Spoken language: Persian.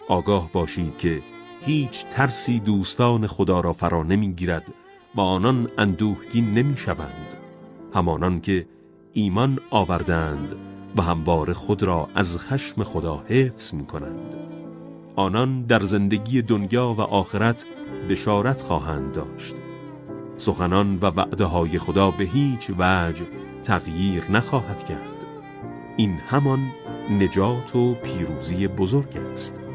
آگاه باشید که هیچ ترسی دوستان خدا را فرا نمیگیرد و آنان اندوهگین نمیشوند، همانان که ایمان آوردند و همواره خود را از خشم خدا حفظ می‌کنند. آنان در زندگی دنیا و آخرت بشارت خواهند داشت. سخنان و وعده‌های خدا به هیچ وجه تغییر نخواهد کرد. این همان نجات و پیروزی بزرگ است.